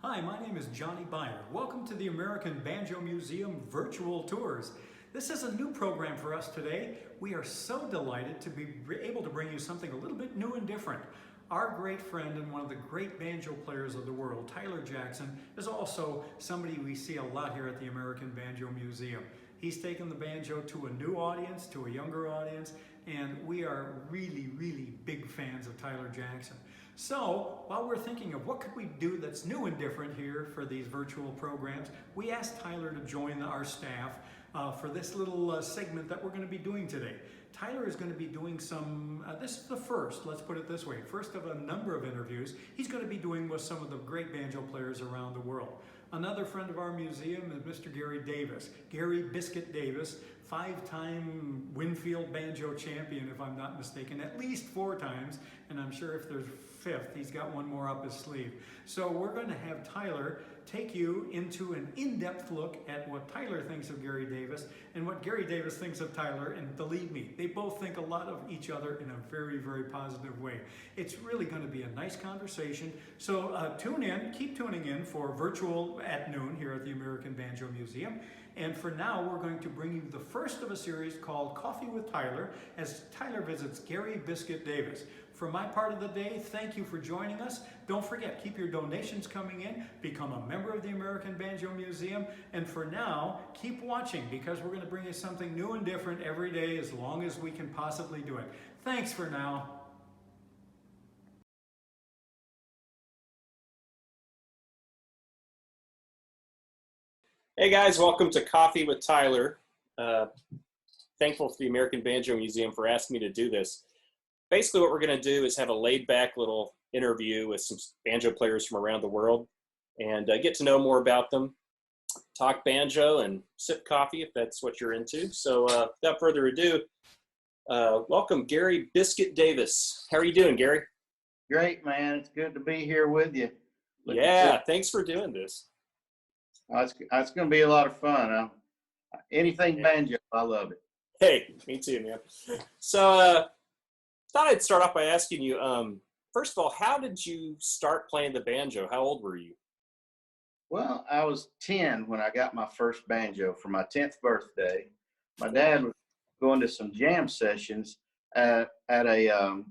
Hi, my name is Johnny Byer. Welcome to the American Banjo Museum Virtual Tours. This is a new program for us today. We are so delighted to be able to bring you something a little bit new and different. Our great friend and one of the great banjo players of the world, Tyler Jackson, is also somebody we see a lot here at the American Banjo Museum. He's taken the banjo to a new audience, to a younger audience, and we are really big fans of Tyler Jackson. So, while we're thinking of what could we do that's new and different here for these virtual programs, we asked Tyler to join our staff for this little segment that we're going to be doing today. Tyler is going to be doing this is the first, let's put it this way, first of a number of interviews he's going to be doing with some of the great banjo players around the world. Another friend of our museum is Mr. Gary Davis. Gary Biscuit Davis, five-time Winfield Banjo champion, if I'm not mistaken, at least 4 times, and I'm sure if there's fifth, he's got one more up his sleeve. So we're going to have Tyler take you into an in-depth look at what Tyler thinks of Gary Davis and what Gary Davis thinks of Tyler, and believe me, they both think a lot of each other in a very positive way. It's really going to be a nice conversation, so tune in, keep tuning in for Virtual at Noon here at the American Banjo Museum. And for now, we're going to bring you the first of a series called Coffee with Tyler, as Tyler visits Gary Biscuit Davis. For my part of the day, thank you for joining us. Don't forget, keep your donations coming in, become a member of the American Banjo Museum, and for now, keep watching because we're going to bring you something new and different every day as long as we can possibly do it. Thanks for now. Hey guys, welcome to Coffee with Tyler. Thankful to the American Banjo Museum for asking me to do this. Basically what we're going to do is have a laid-back little interview with some banjo players from around the world and get to know more about them, talk banjo, and sip coffee if that's what you're into. So without further ado, welcome Gary Biscuit Davis. How are you doing, Gary? Great, man. It's good to be here with you. Yeah, thanks for doing this. It's going to be a lot of fun. Anything banjo, I love it. Hey, me too, man. So thought I'd start off by asking you, first of all, how did you start playing the banjo? How old were you? Well, I was 10 when I got my first banjo for my 10th birthday. My dad was going to some jam sessions at a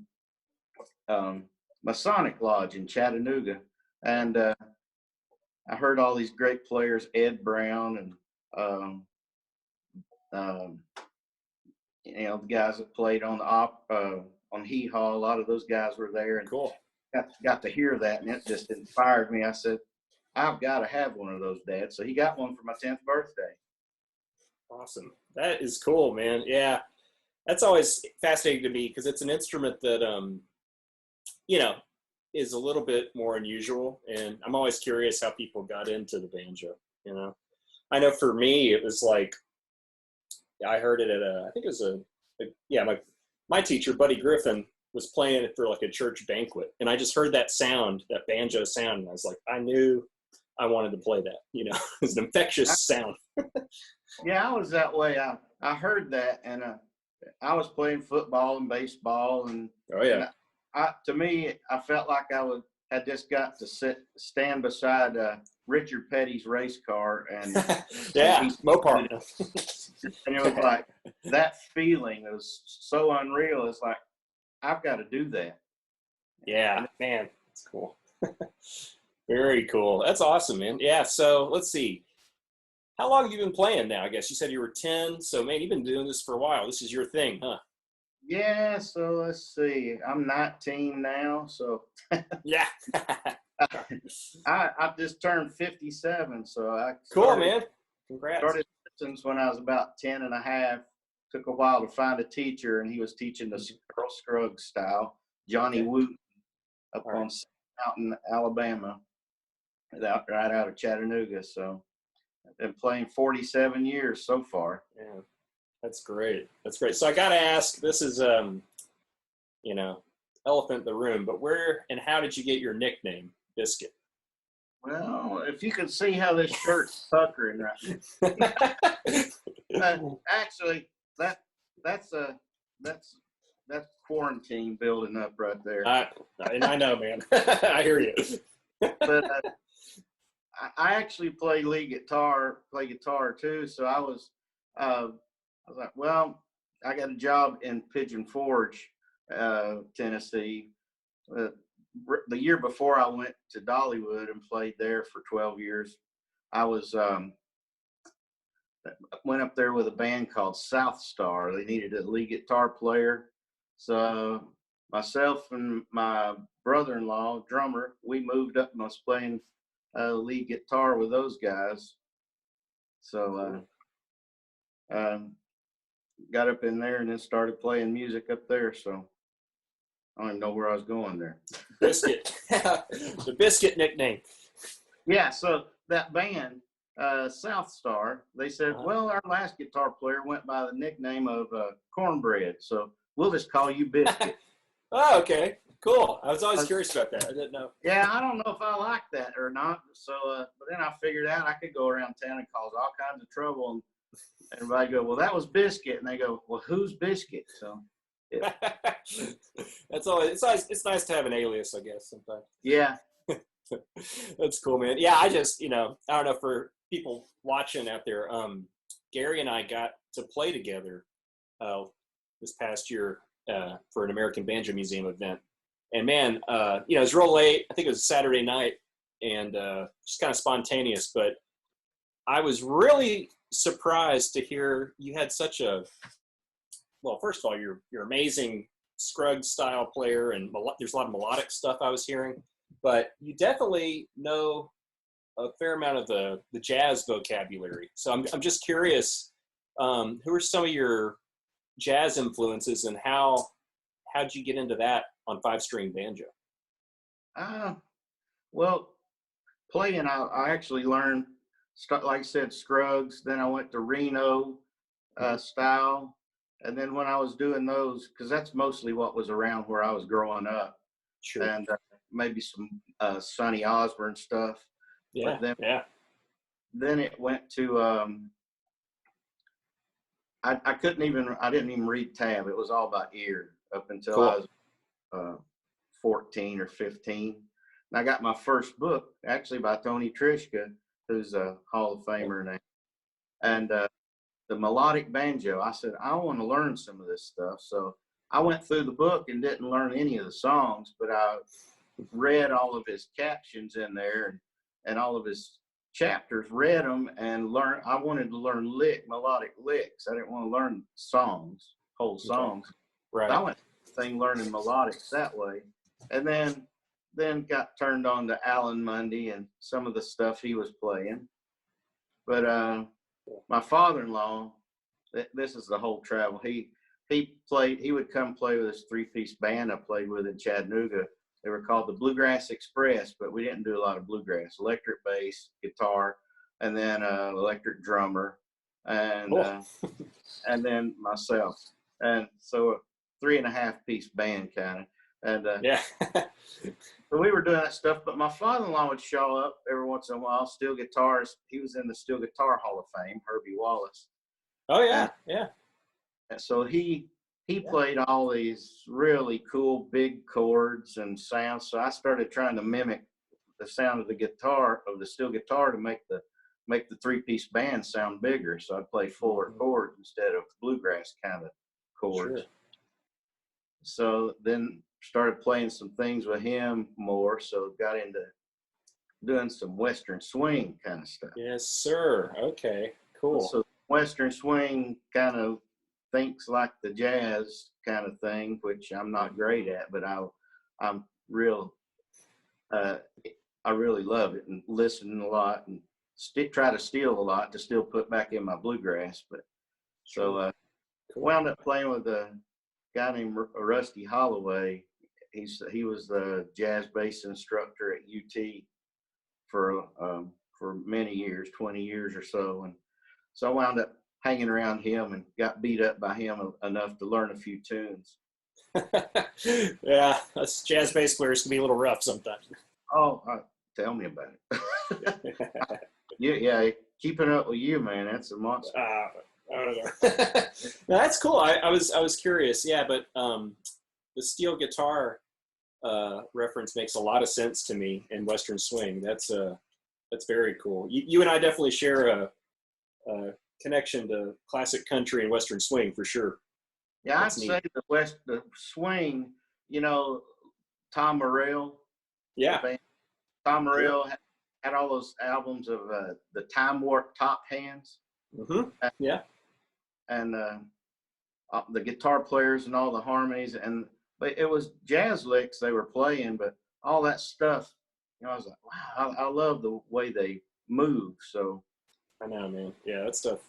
Masonic lodge in Chattanooga. And I heard all these great players, Ed Brown and the guys that played on the on Hee Haw. A lot of those guys were there, and Cool. got to hear that, and it just inspired me. I said, I've got to have one of those, Dad. So he got one for my 10th birthday. Awesome. That is cool, man. Yeah, that's always fascinating to me because it's an instrument that is a little bit more unusual, and I'm always curious how people got into the banjo. I know for me it was like I heard it at I think it was my teacher Buddy Griffin was playing it for like a church banquet, and I just heard that sound, that banjo sound, and I was like, I knew I wanted to play that. It's an infectious sound. Yeah, I was that way. I heard that, and I was playing football and baseball, and Oh yeah. To me, I felt like had just got to stand beside Richard Petty's race car, and yeah, Mopar. and it was like that feeling was so unreal. It's like I've got to do that. Yeah, man, that's cool. Very cool. That's awesome, man. Yeah. So let's see. How long have you been playing now? I guess you said you were 10. So man, you've bve been doing this for a while. This is your thing, huh? Yeah, so let's see. I'm 19 now, so yeah. I just turned 57, so Cool, man. Congrats. Started lessons when I was about 10 and a half. Took a while to find a teacher, and he was teaching the Earl Scruggs style, Johnny Wooten, up on Mountain, Alabama, right out of Chattanooga. So I've been playing 47 years so far. Yeah. That's great. That's great. So I got to ask, this is, elephant in the room, but where and how did you get your nickname, Biscuit? Well, if you can see how this shirt's puckering right actually, that's quarantine building up right there. I know, man. I hear you. But I actually play lead guitar, play guitar too. So I was like, well, I got a job in Pigeon Forge, Tennessee. Uh, the year before I went to Dollywood and played there for 12 years, I was went up there with a band called South Star. They needed a lead guitar player. So myself and my brother-in-law, drummer, we moved up and was playing lead guitar with those guys. So got up in there and then started playing music up there. So I don't even know where I was going there. Biscuit, the Biscuit nickname. Yeah, so that band, South Star, they said, well, our last guitar player went by the nickname of Cornbread, so we'll just call you Biscuit. Oh, okay, cool. I was always curious about that. I didn't know. Yeah, I don't know if I like that or not. So, but then I figured out I could go around town and cause all kinds of trouble, and everybody go, well, that was Biscuit, and they go, well, who's Biscuit? So, yeah. That's always it's nice to have an alias, I guess, sometimes. Yeah. That's cool, man. Yeah, I just, I don't know, for people watching out there, Gary and I got to play together this past year for an American Banjo Museum event. And man, it was real late. I think it was Saturday night, and just kind of spontaneous. But I was really surprised to hear you had such a, well, first of all, you're amazing Scruggs style player, and there's a lot of melodic stuff I was hearing. But you definitely know a fair amount of the jazz vocabulary. So I'm just curious, who are some of your jazz influences, and how'd you get into that on 5-string banjo? Well, playing, I actually learned, like I said, Scruggs. Then I went to Reno style. And then when I was doing those, because that's mostly what was around where I was growing up. Sure. And maybe some Sonny Osborne stuff. Yeah, but yeah. Then it went to, I didn't even read tab. It was all about ear up until Cool. I was 14 or 15. And I got my first book, actually by Tony Trishka, who's a Hall of Famer now. And the melodic banjo, I said, I want to learn some of this stuff. So I went through the book and didn't learn any of the songs, but I read all of his captions in there and all of his chapters, read them and learned. I wanted to learn melodic licks. I didn't want to learn songs, whole songs. Okay. Right. I went thing learning melodics that way. And then got turned on to Alan Mundy and some of the stuff he was playing. But my father-in-law, this is the whole travel. He would come play with this 3-piece band I played with in Chattanooga. They were called the Bluegrass Express, but we didn't do a lot of bluegrass. Electric bass, guitar, and then electric drummer, and and then myself. And so a 3.5-piece band kind of. And yeah. so we were doing that stuff, but my father-in-law would show up every once in a while, steel guitarist. He was in the Steel Guitar Hall of Fame, Herbie Wallace. Oh, yeah, yeah. And so he played all these really cool big chords and sounds. So I started trying to mimic the sound of the guitar, of the steel guitar, to make the 3-piece band sound bigger. So I'd play fuller chords instead of bluegrass kind of chords. Sure. So then started playing some things with him more. So got into doing some Western swing kind of stuff. Yes, sir. Okay, cool. So Western swing kind of thinks like the jazz kind of thing, which I'm not great at, but I'm real. I really love it and listen a lot and try to steal a lot to still put back in my bluegrass. But so wound up playing with a guy named Rusty Holloway. He was the jazz bass instructor at UT for many years, 20 years or so, and so I wound up hanging around him and got beat up by him enough to learn a few tunes. Yeah, us jazz bass players can be a little rough sometimes. Oh, tell me about it. Yeah, keeping up with you, man, that's a monster. I don't know. No, that's cool. I was curious. Yeah, but the steel guitar reference makes a lot of sense to me in Western swing. That's That's very cool. You and I definitely share a connection to classic country and Western swing for sure. Yeah, I'd That's neat. say the swing, you know, Tom Morell, the Yeah, band. Tom sure. Morell had all those albums of the Time Warp Top Hands, Mm-hmm. Yeah, and the guitar players and all the harmonies, and but it was jazz licks they were playing, but all that stuff, you know, I was like, wow, I love the way they move. So I know, man. Yeah, that stuff.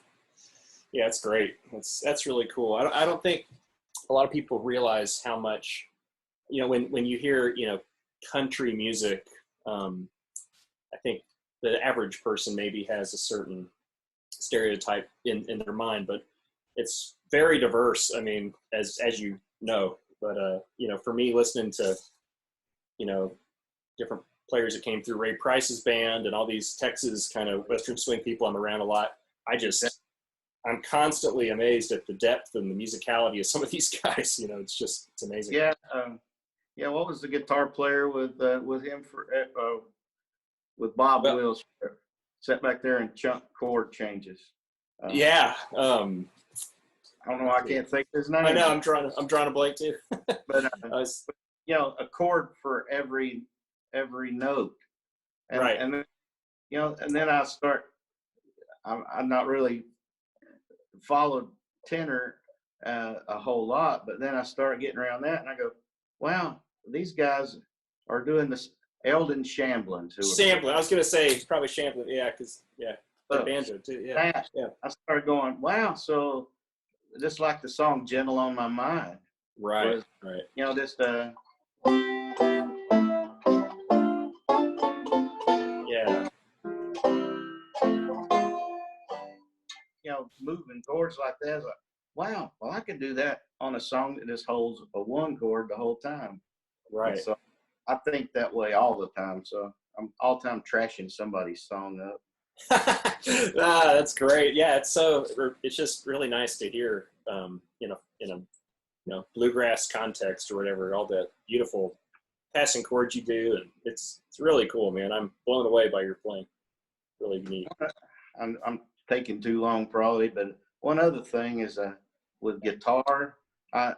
Yeah, it's great. That's really cool. I don't think a lot of people realize how much, when you hear, country music, I think the average person maybe has a certain stereotype in their mind, but it's very diverse. I mean, as you know, but for me, listening to, different players that came through Ray Price's band and all these Texas kind of Western swing people I'm around a lot, I'm constantly amazed at the depth and the musicality of some of these guys. It's amazing. yeah, yeah. What was the guitar player with him for with Bob Well, Wills? Sat back there and chunk chord changes. yeah. I don't know. I can't think of his name. I know. I'm drawing a blank too. But Was, you know, a chord for every note, and right. and then, you know, and then I start. I'm not really followed tenor a whole lot, but then I start getting around that, and I go, wow, these guys are doing this. Eldon Shamblin, Sampling. I was gonna say it's probably Champlin. Yeah, because the banjo too. Yeah, that, yeah. I started going, wow. So just like the song "Gentle on My Mind" Right, was, right. you know, just Yeah, you know, moving chords like that. I was like, wow, well, I could do that on a song that just holds a one chord the whole time. And right. so I think that way all the time. So I'm all the time trashing somebody's song up. That's great. Yeah, it's just really nice to hear, in a bluegrass context or whatever, all the beautiful passing chords you do, and it's really cool, man. I'm blown away by your playing. Really neat. I'm taking too long probably, but one other thing is with guitar, I,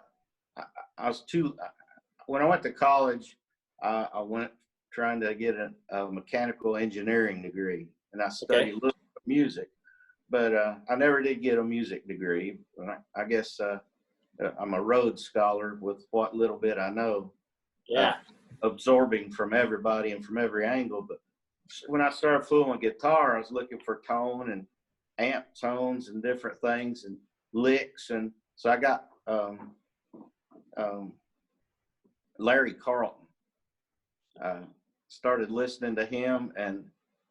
I I was too when I went to college, I went trying to get a mechanical engineering degree, and I studied Okay. a little bit of music, but I never did get a music degree. I guess I'm a Rhodes Scholar with what little bit I know, uh, Yeah. absorbing from everybody and from every angle. But when I started fooling with guitar, I was looking for tone and amp tones and different things and licks, and so I got um, Larry Carlton. Started listening to him and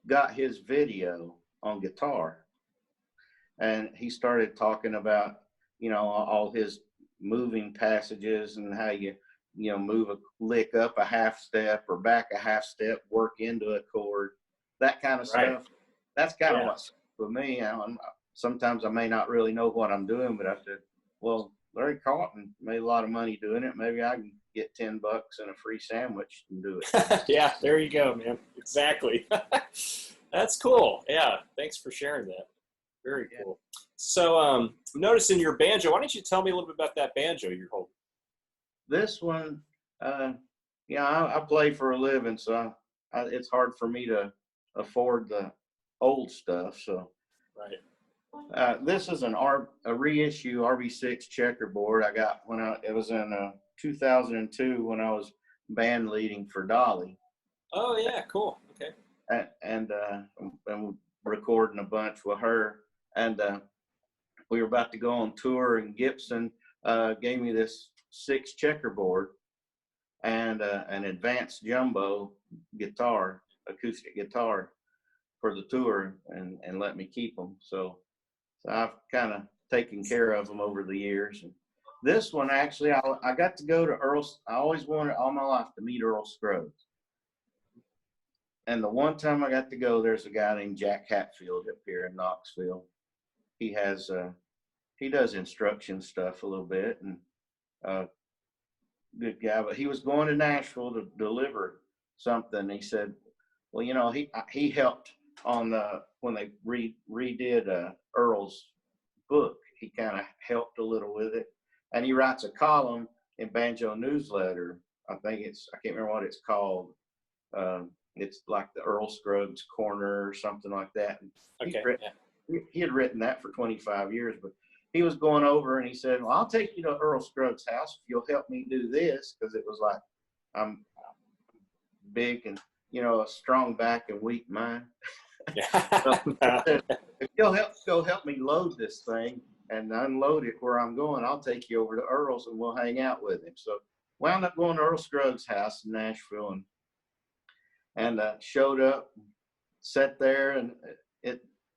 got his video on guitar, and he started talking about, you know, all his moving passages and how you know, move a lick up a half step or back a half step, work into a chord, that kind of Right. stuff. That's kind of Yeah. what's with me. Sometimes I may not really know what I'm doing, but I said, well, Larry Carlton made a lot of money doing it. Maybe I can get $10 and a free sandwich and do it. Yeah, there you go, man. Exactly. That's cool. Yeah, thanks for sharing that. Very cool. So, noticing your banjo, why don't you tell me a little bit about that banjo you're holding? This one, yeah, I play for a living, so it's hard for me to afford the old stuff. So Right. this is a reissue RB6 checkerboard I got when it was in 2002 when I was band leading for Dolly, Oh, yeah, cool. Okay. and recording a bunch with her, and we were about to go on tour, and Gibson gave me this 6 checkerboard and an advanced jumbo guitar, acoustic guitar for the tour, and let me keep them. So I've kind of taken care of them over the years. And this one, actually, I got to go to Earl. I always wanted all my life to meet Earl Scruggs. And the one time I got to go, there's a guy named Jack Hatfield up here in Knoxville. He has, he does instruction stuff a little bit, and good guy, but he was going to Nashville to deliver something. He said, well, you know, he helped on when they redid Earl's book. He kind of helped a little with it, and he writes a column in Banjo Newsletter. I can't remember what it's called. It's like the Earl Scruggs Corner or something like that. Okay. He had written that for 25 years, but he was going over and he said, well, I'll take you to Earl Scruggs' house if you'll help me do this. Because it was like, I'm big and, a strong back and weak mind. So if you'll help me load this thing and unload it where I'm going, I'll take you over to Earl's and we'll hang out with him. So wound up going to Earl Scruggs' house in Nashville and showed up, sat there, and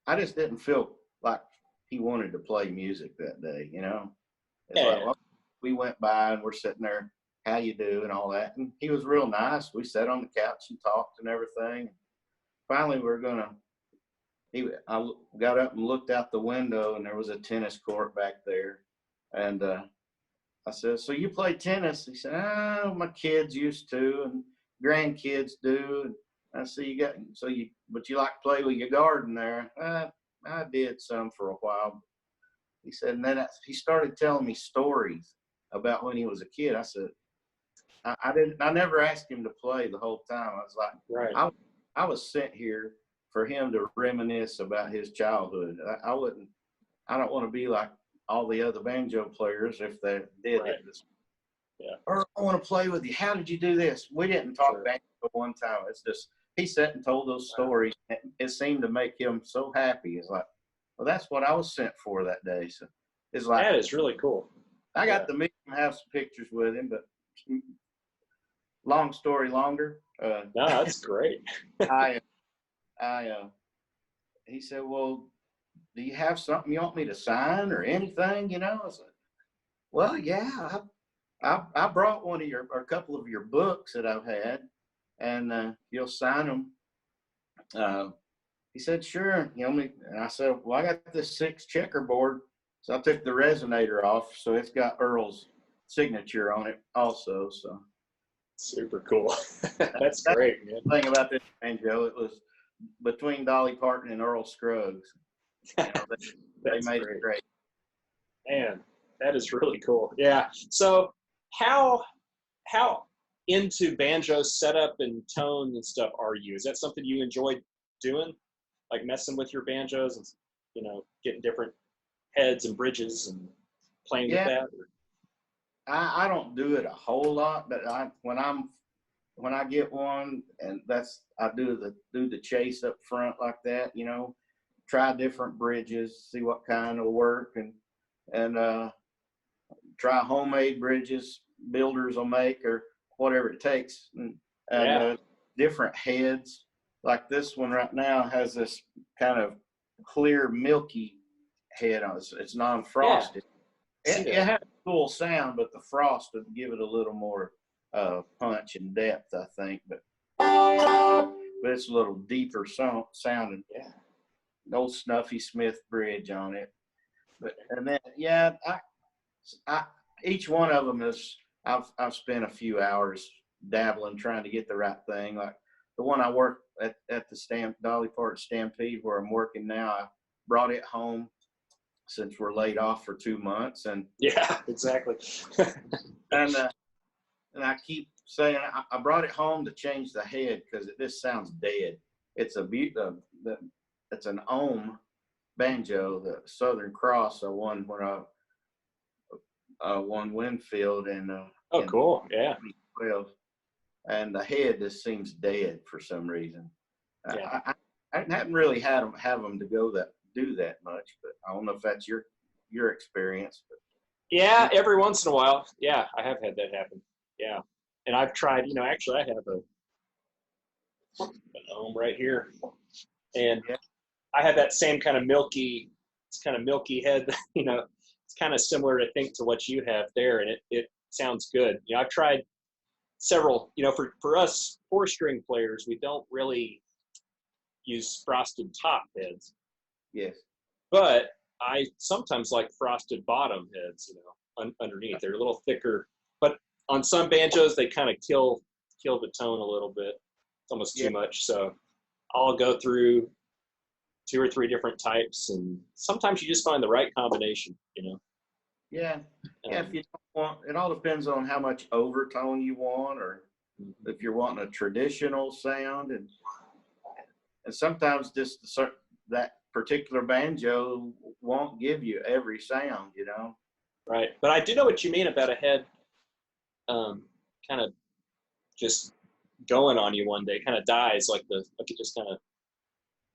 I just didn't feel like he wanted to play music that day, It's like, well, we went by and we're sitting there, how you do, and all that. And he was real nice. We sat on the couch and talked and everything. Finally, I got up and looked out the window, and there was a tennis court back there. And I said, so you play tennis? He said, oh, my kids used to, and grandkids do. And I said, but you like to play with your garden there? I did some for a while. He said, and then he started telling me stories about when he was a kid. I said, I never asked him to play the whole time. I was like, right. I was sent here for him to reminisce about his childhood. I don't want to be like all the other banjo players if they did it. Yeah. Or I want to play with you. How did you do this? We didn't talk banjo one time. It's just, he sat and told those stories. It seemed to make him so happy. It's like, well, that's what I was sent for that day. So it's like, that is really cool. I got to meet him, have some pictures with him, but long story longer. No, that's great. He said, well, do you have something you want me to sign or anything? I was like, well, yeah, I brought one of a couple of your books that I've had, and you'll sign them. He said, sure. And I said, well, I got this 6 checkerboard. So I took the resonator off. So it's got Earl's signature on it also. So super cool. That's great, man. The thing about this banjo, it was between Dolly Parton and Earl Scruggs. They made it great. Man, that is really cool. Yeah. So how into banjo setup and tone and stuff are you? Is that something you enjoy doing? Like messing with your banjos and, getting different heads and bridges and playing with that? Or? I don't do it a whole lot, but when I get one, and I do the chase up front like that, try different bridges, see what kind will work, and try homemade bridges builders will make or whatever it takes, and different heads. Like this one right now has this kind of clear milky head on it. It's non-frosted. It has a cool sound, but the frost would give it a little more punch and depth, I think. But it's a little deeper sounding. Yeah. An old Snuffy Smith bridge on it. And then I each one of them is I've spent a few hours dabbling trying to get the right thing. Like the one I work at the Dolly Parton Stampede where I'm working now, I brought it home since we're laid off for 2 months, and exactly. and I keep saying I brought it home to change the head because this sounds dead. It's it's an ohm banjo, the Southern Cross. I won when I won Winfield in cool, yeah. 2012, and the head just seems dead for some reason. Yeah. I haven't really have them to do that much, but I don't know if that's your experience. But. Yeah, every once in a while. Yeah, I have had that happen. Yeah, and I've tried. Actually, I have an ohm right here, and I have that same kind of milky. It's kind of milky head. It's kind of similar, I think, to what you have there, and it sounds good. I've tried several. For us 4-string players, we don't really use frosted top heads. Yes. But I sometimes like frosted bottom heads, underneath. They're a little thicker. But on some banjos, they kind of kill the tone a little bit. It's almost too much. So I'll go through 2 or 3 different types, and sometimes you just find the right combination, you know. Yeah. Yeah. If you don't want, it all depends on how much overtone you want, or if you're wanting a traditional sound, and sometimes just that particular banjo won't give you every sound, you know. Right. But I do know what you mean about a head kind of just going on you one day, kind of dies, like it just kind of,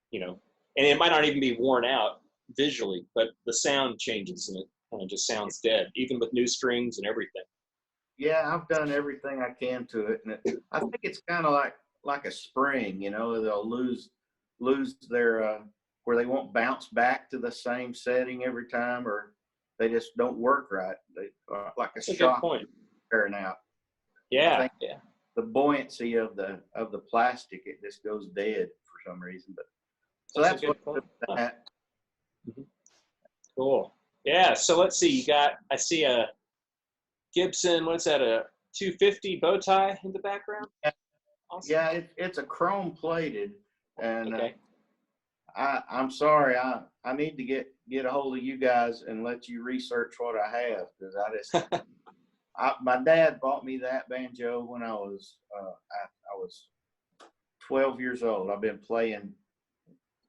you know, and it might not even be worn out visually, but the sound changes and it kind of just sounds dead, even with new strings and everything. Yeah, I've done everything I can to it, and I think it's kind of like a spring, you know. They'll lose their where they won't bounce back to the same setting every time, or they just don't work right. They like a That's a good shock point. wearing out. I Yeah, think yeah. the buoyancy of the plastic, it just goes dead for some reason. But so That's that's a what good point. Huh. that. Cool. Yeah. So let's see. I see a Gibson. What's that? A 250 bow tie in the background. Awesome. Yeah, it's a chrome plated, and Okay. I'm sorry, I need to get a hold of you guys and let you research what I have, because my dad bought me that banjo when I was 12 years old. I've been playing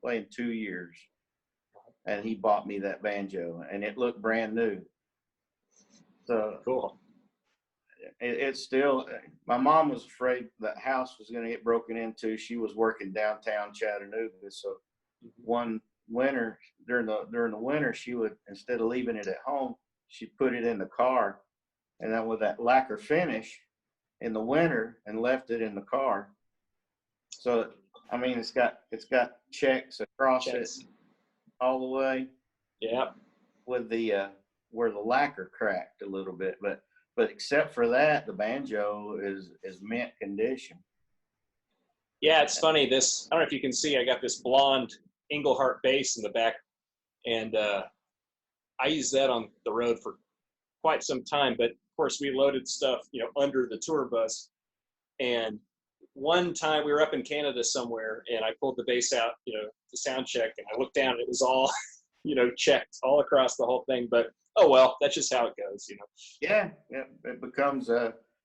2 years, and he bought me that banjo, and it looked brand new. So Cool. it's still. My mom was afraid the house was going to get broken into. She was working downtown Chattanooga, so one winter during the winter, she would, instead of leaving it at home, she'd put it in the car, and then with that lacquer finish in the winter, and left it in the car. So I mean, it's got checks across it all the way. Yeah. With the where the lacquer cracked a little bit, but except for that, the banjo is mint condition. Yeah, it's funny. I don't know if you can see, I got this blonde Englehart bass in the back, and I used that on the road for quite some time. But of course, we loaded stuff, under the tour bus. And one time we were up in Canada somewhere, and I pulled the bass out, to sound check, and I looked down, and it was all, checked all across the whole thing. But oh well, that's just how it goes, Yeah, it becomes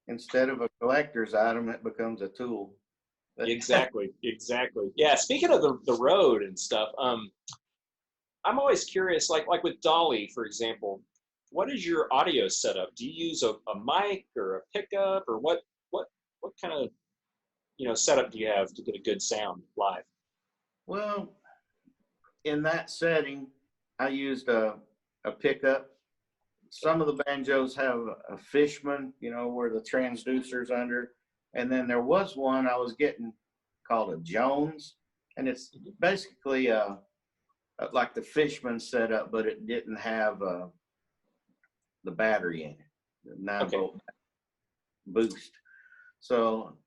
instead of a collector's item, it becomes a tool. Exactly. Yeah. Speaking of the road and stuff, I'm always curious, like with Dolly, for example, what is your audio setup? Do you use a mic or a pickup, or what kind of setup do you have to get a good sound live? Well, in that setting, I used a pickup. Some of the banjos have a Fishman, where the transducer's under. And then there was one I was getting called a Jones. And it's basically like the Fishman setup, but it didn't have the battery in it, the 9-volt boost. So,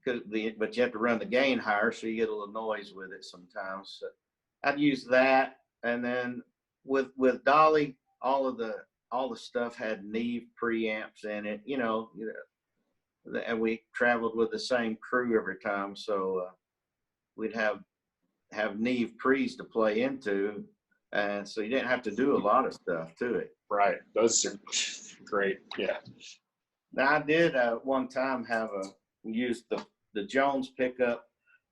but you have to run the gain higher, so you get a little noise with it sometimes. So I'd use that. And then with Dolly, all the stuff had Neve preamps in it, and we traveled with the same crew every time, so we'd have Neve pre's to play into, and so you didn't have to do a lot of stuff to it. Right, those are great. Yeah. Now I did one time use the Jones pickup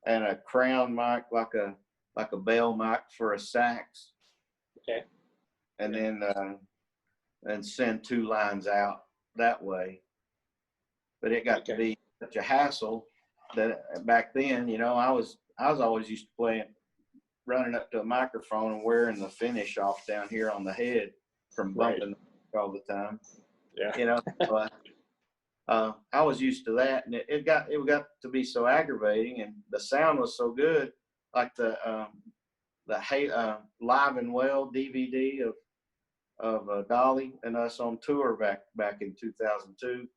and a crown mic, like a bell mic for a sax. Okay. And then and send 2 lines out that way. But it got to be such a hassle that back then, I was always used to playing, running up to a microphone and wearing the finish off down here on the head from bumping all the time. Yeah. So I was used to that, and it got to be so aggravating, and the sound was so good, like the Live and Well DVD of Dolly and us on tour back in 2002.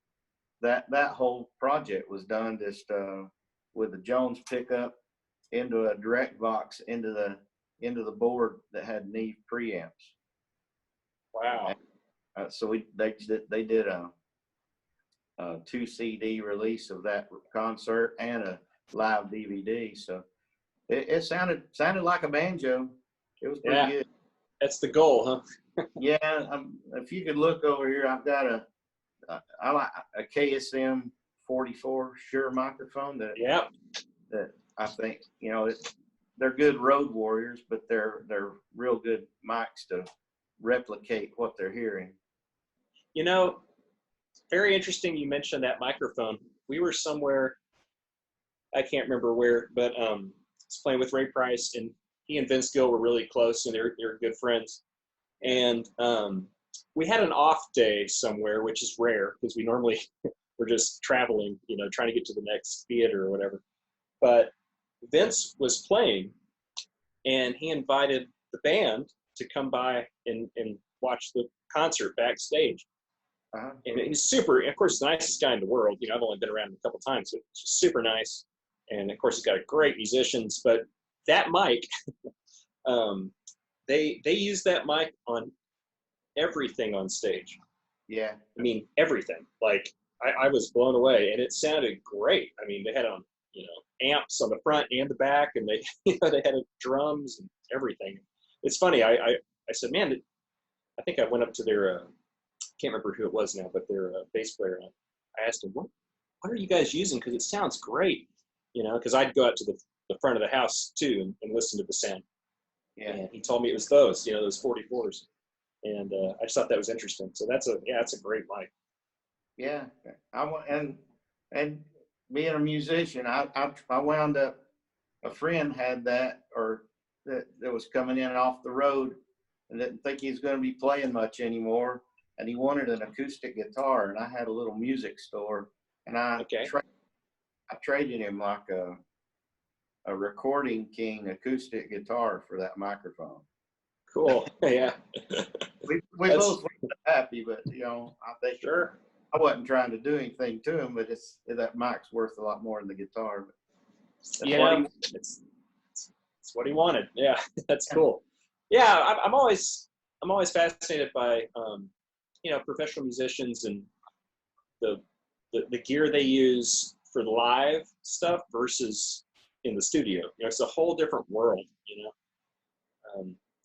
That whole project was done just with the Jones pickup into a direct box into the board that had Neve preamps. Wow. And, so they did a 2 CD release of that concert and a live DVD. So It sounded like a banjo. It was pretty Yeah, good. that's the goal, huh? Yeah, if you could look over here, I've got I like a KSM 44 Shure microphone Yeah. that I think they're good road warriors, but they're real good mics to replicate what they're hearing. You know, very interesting you mentioned that microphone. We were somewhere, I can't remember where, but I was playing with Ray Price, and he and Vince Gill were really close, and they're good friends. And we had an off day somewhere, which is rare because we normally we're just traveling, trying to get to the next theater or whatever. But Vince was playing, and he invited the band to come by and watch the concert backstage. Uh-huh. And he's super, of course, the nicest guy in the world. I've only been around him a couple times, so it's just super nice. And of course, he's got great musicians. But that mic, they use that mic on everything on stage. Yeah. I mean, everything. Like, I was blown away, and it sounded great. I mean, they had on, amps on the front and the back, and they, they had drums and everything. It's funny. I said, man, I think I went up to their, can't remember who it was now, but their bass player. And I asked him, what are you guys using? Because it sounds great, because I'd go out to the front of the house too and listen to the sound. Yeah. And he told me it was those 44s. And I just thought that was interesting. So that's a great mic. Yeah, and being a musician, I wound up, a friend had that, or that was coming in off the road and didn't think he was going to be playing much anymore, and he wanted an acoustic guitar, and I had a little music store, and I traded him like a Recording King acoustic guitar for that microphone. Cool. Yeah. We both were happy, but I think sure. I wasn't trying to do anything to him, but that mic's worth a lot more than the guitar. But It's what he wanted. Yeah, that's cool. Yeah, I'm always fascinated by professional musicians and the gear they use for live stuff versus in the studio. It's a whole different world.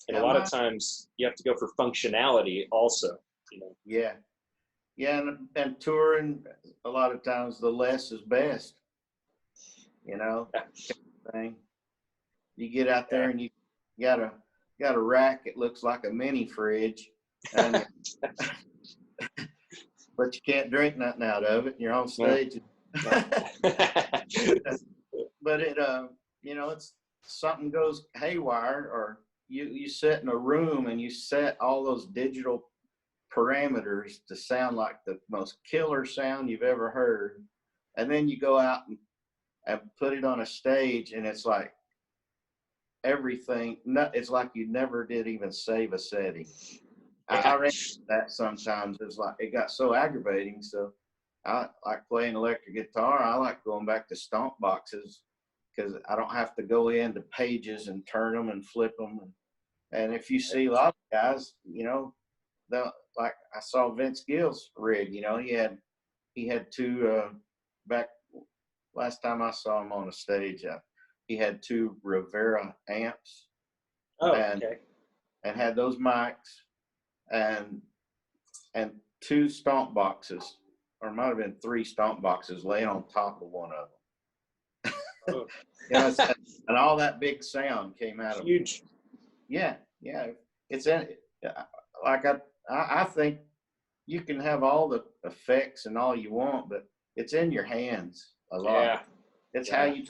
And a lot of times you have to go for functionality also. Yeah. Yeah, and touring, a lot of times the less is best. Thing. You get out there and you got a rack. It looks like a mini fridge, and but you can't drink nothing out of it. You're on stage. But it's something goes haywire, or you sit in a room and you set all those digital parameters to sound like the most killer sound you've ever heard, and then you go out and put it on a stage, and it's like everything, it's like you never did even save a setting. I ran that sometimes. It's like it got so aggravating. So I like playing electric guitar. I like going back to stomp boxes because I don't have to go into pages and turn them and flip them. And if you see a lot of guys, like I saw Vince Gill's rig, he had two back last time I saw him on a stage. He had two Rivera amps. And had those mics and two stomp boxes, or it might have been three stomp boxes laying on top of one of them. And all that big sound came out of huge. Yeah. It's in like I think you can have all the effects and all you want, but it's in your hands a lot. Yeah. It's how you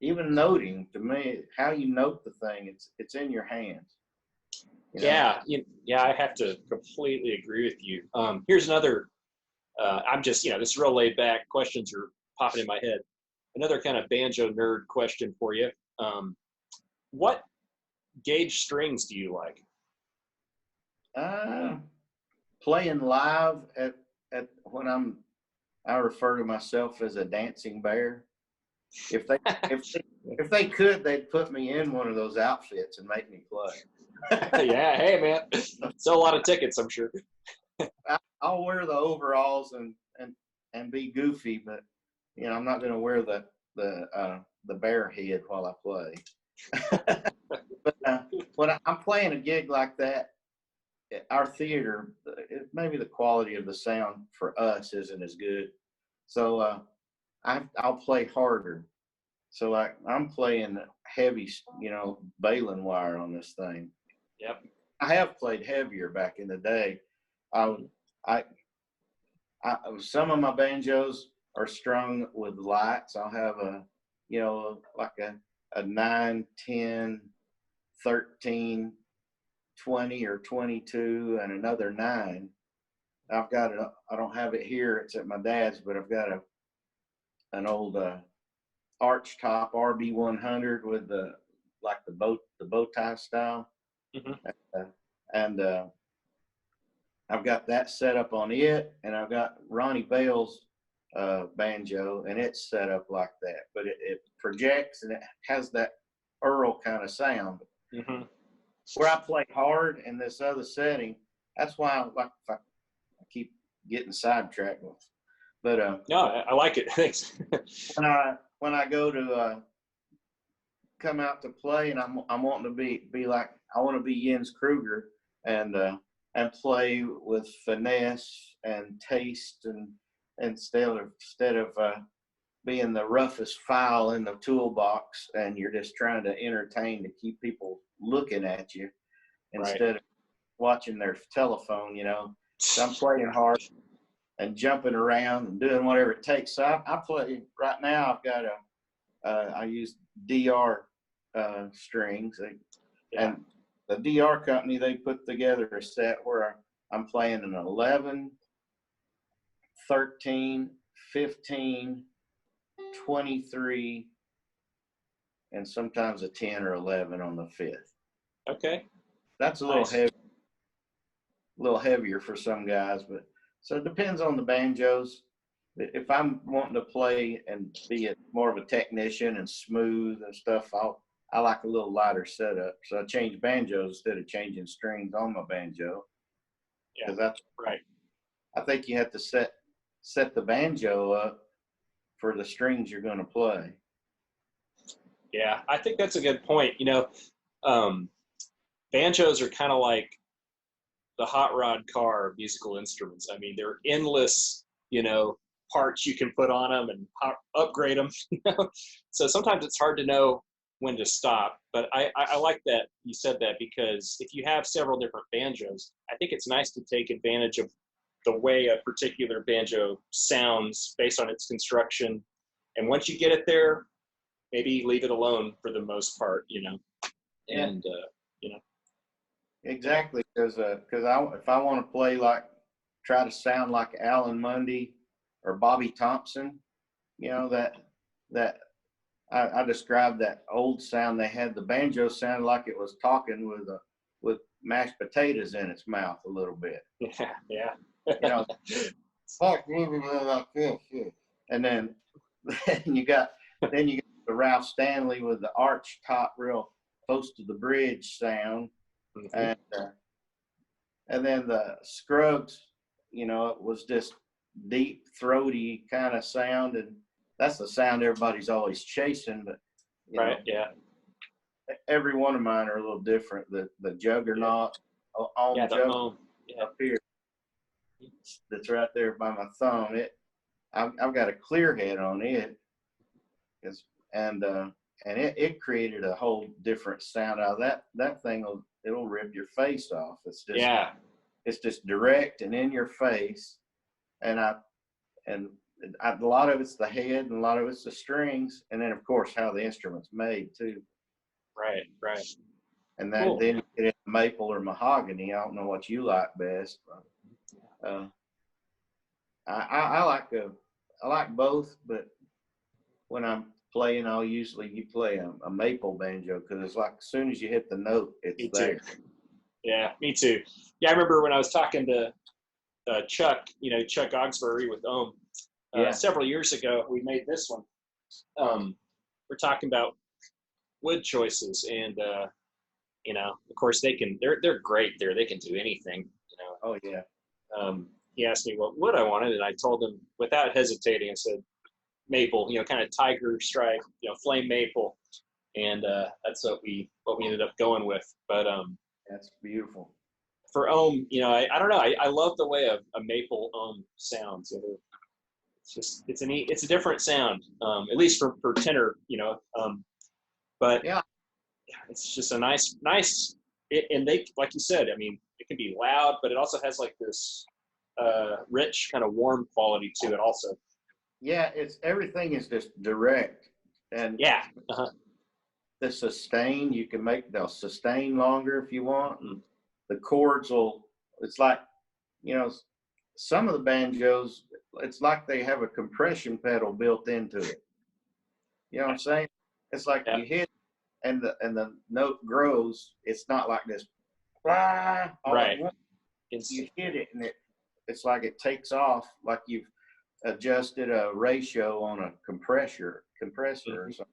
even noting, to me, how you note the thing, it's in your hands. Yeah, I have to completely agree with you. Here's another, I'm just, this real laid back questions are popping in my head. Another kind of banjo nerd question for you. What gauge strings do you like? Playing live at when I refer to myself as a dancing bear. If they could, they'd put me in one of those outfits and make me play. Yeah, hey man, sell a lot of tickets, I'm sure. I'll wear the overalls and be goofy, but I'm not going to wear the the bear head while I play. But when I'm playing a gig like that, our theater, maybe the quality of the sound for us isn't as good. So I'll play harder. So I'm playing heavy, baling wire on this thing. Yep. I have played heavier back in the day. I, I, some of my banjos are strung with lights. I'll have like a 9, 10, 13, 20 or 22 and another 9. I've got it. I don't have it here. It's at my dad's, but I've got an old arch top RB100 with the bow tie style. Mm-hmm. And I've got that set up on it, and I've got Ronnie Bell's banjo, and it's set up like that. But it projects, and it has that Earl kind of sound. Mm-hmm. Where I play hard in this other setting, that's why I keep getting sidetracked. But No, I like it. Thanks. when I go to come out to play, and I'm wanting to be like, I want to be Jens Kruger and play with finesse and taste, and instead of being the roughest file in the toolbox, and you're just trying to entertain to keep people looking at you instead of watching their telephone, So I'm playing hard and jumping around and doing whatever it takes. So I play right now. I've got I use DR strings, and the DR company, they put together a set where I'm playing an 11, 13, 15, 23, and sometimes a 10 or 11 on the 5th. Okay. That's a little heavier for some guys, but so it depends on the banjos. If I'm wanting to play and be more of a technician and smooth and stuff, I like a little lighter setup. So I change banjos instead of changing strings on my banjo. Yeah. That's right. I think you have to set the banjo up for the strings you're going to play. Yeah, I think that's a good point. Banjos are kind of like the hot rod car of musical instruments. I mean, they're endless, parts you can put on them and upgrade them. So sometimes it's hard to know when to stop. But I like that you said that, because if you have several different banjos, I think it's nice to take advantage of the way a particular banjo sounds based on its construction. And once you get it there, maybe leave it alone for the most part, and, Exactly. Because if I want to play try to sound like Alan Mundy or Bobby Thompson, that I described that old sound they had. The banjo sounded like it was talking with mashed potatoes in its mouth a little bit. Yeah. Like this. And then you got the Ralph Stanley with the arch top, real close to the bridge sound. Mm-hmm. And then the Scruggs, it was just deep, throaty kind of sound, and that's the sound everybody's always chasing. But every one of mine are a little different. The Juggernaut, Juggernaut up here, that's right there by my thumb. I've got a clear head on it, and it created a whole different sound out of that thing. It'll rip your face off. It's just direct and in your face, and a lot of it's the head, and a lot of it's the strings, and then of course how the instrument's made too. Right. And then you get into maple or mahogany. I don't know what you like best, but I like both. But when I'm playing, I'll usually play a maple banjo, because it's like as soon as you hit the note, it's there. Yeah, me too. Yeah, I remember when I was talking to Chuck, Chuck Ogsbury with Ohm, several years ago. We made this one. We're talking about wood choices, and of course they're great there. They can do anything. Oh yeah. He asked me what wood I wanted, and I told him without hesitating. I said, maple, kind of tiger stripe, flame maple, and that's what we ended up going with. But That's beautiful. for ohm, I don't know. I love the way a maple ohm sounds. It's just it's a different sound, at least for tenor, but Yeah. it's just a nice, and they, like you said, I mean, it can be loud, but it also has like this rich kind of warm quality to it also. Yeah, everything is just direct. And Yeah. the sustain, you can they'll sustain longer if you want. And the chords it's like, some of the banjos, it's like they have a compression pedal built into it. You know what I'm saying? It's like you hit and the note grows. It's not like this, blah, all Right. at once. You hit it and it's like it takes off, like you've adjusted a ratio on a compressor or something.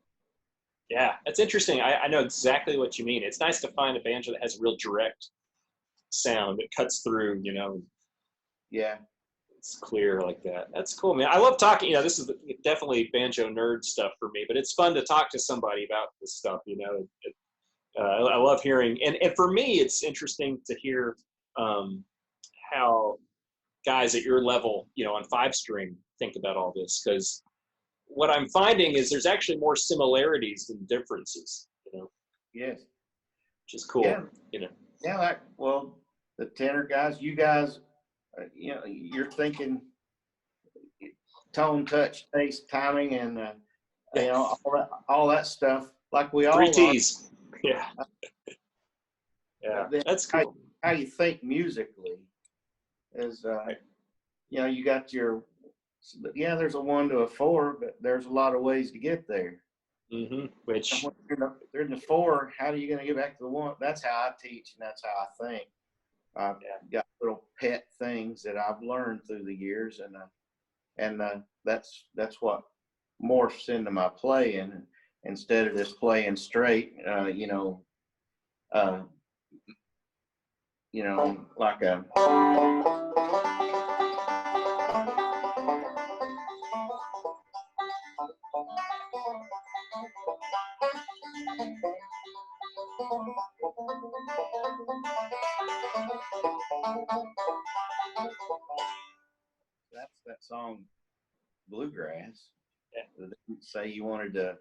Yeah, that's interesting. I know exactly what you mean. It's nice to find a banjo that has a real direct sound that cuts through, Yeah. It's clear like that. That's cool, man. I love talking, this is definitely banjo nerd stuff for me, but it's fun to talk to somebody about this stuff, I love hearing, and for me, it's interesting to hear how guys at your level, on 5-string think about all this, because what I'm finding is there's actually more similarities than differences, Yes. which is cool, Yeah. Yeah. The tenor guys, you guys, you're thinking tone, touch, taste, timing, and all that stuff. Like we all 3 T's. Yeah. Yeah. That's cool. How you think musically is, you got there's a 1 to a 4, but there's a lot of ways to get there. Mm-hmm. Which they're in the 4. How are you going to get back to the 1? That's how I teach, and that's how I think. I've got little pet things that I've learned through the years, and that's what morphs into my playing. Instead of just playing straight, like a. That's that song, Bluegrass. Yeah. They didn't say you wanted to.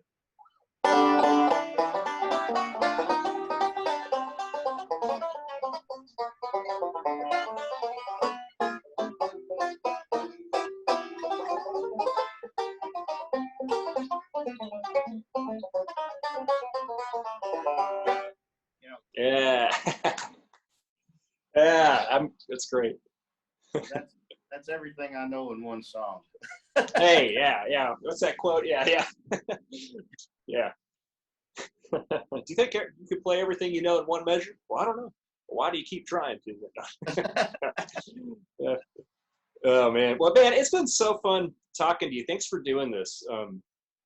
Yeah. Yeah, that's great. That's everything I know in one song. Hey, yeah. What's that quote? Yeah. Yeah. Do you think you could play everything you know in one measure? Well, I don't know. Why do you keep trying to? Yeah. Oh man. Well, man, it's been so fun talking to you. Thanks for doing this.